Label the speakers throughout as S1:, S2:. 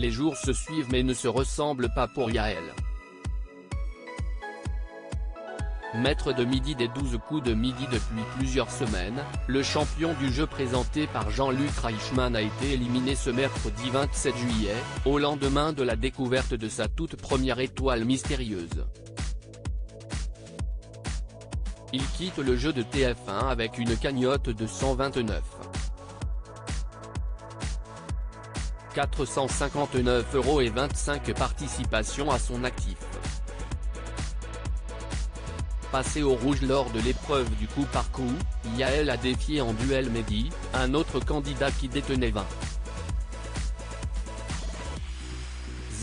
S1: Les jours se suivent mais ne se ressemblent pas pour Yael. Maître de midi des 12 coups de midi depuis plusieurs semaines, le champion du jeu présenté par Jean-Luc Reichmann a été éliminé ce mercredi 27 juillet, au lendemain de la découverte de sa toute première étoile mystérieuse. Il quitte le jeu de TF1 avec une cagnotte de 459,25 € participations à son actif. Passé au rouge lors de l'épreuve du coup par coup, Yael a défié en duel Mehdi, un autre candidat qui détenait 20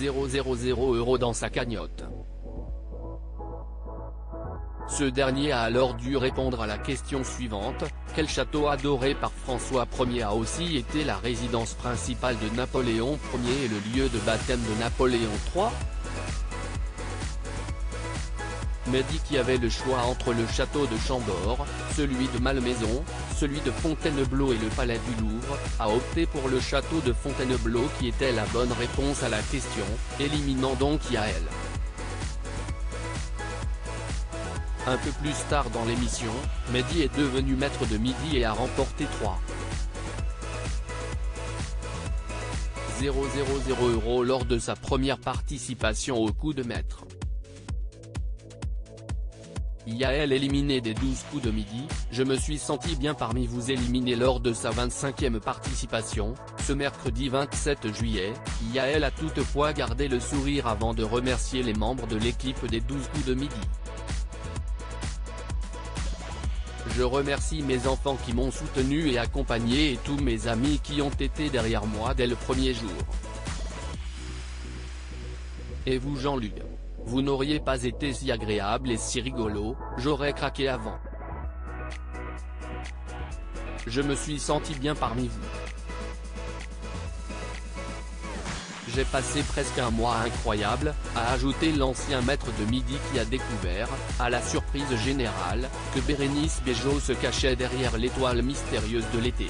S1: 000 € dans sa cagnotte. Ce dernier a alors dû répondre à la question suivante: quel château adoré par François Ier a aussi été la résidence principale de Napoléon Ier et le lieu de baptême de Napoléon III? Mehdi, qui avait le choix entre le château de Chambord, celui de Malmaison, celui de Fontainebleau et le palais du Louvre, a opté pour le château de Fontainebleau qui était la bonne réponse à la question, éliminant donc Yael. Un peu plus tard dans l'émission, Mehdi est devenu maître de midi et a remporté 3 000 € lors de sa première participation au coup de maître. Yael éliminé des 12 coups de midi, je me suis senti bien parmi vous éliminé lors de sa 25e participation, ce mercredi 27 juillet, Yael a toutefois gardé le sourire avant de remercier les membres de l'équipe des 12 coups de midi. Je remercie mes enfants qui m'ont soutenu et accompagné et tous mes amis qui ont été derrière moi dès le premier jour. Et vous Jean-Luc? Vous n'auriez pas été si agréable et si rigolo, j'aurais craqué avant. Je me suis senti bien parmi vous. J'ai passé presque un mois incroyable, a ajouté l'ancien maître de midi qui a découvert, à la surprise générale, que Bérénice Bejo se cachait derrière l'étoile mystérieuse de l'été.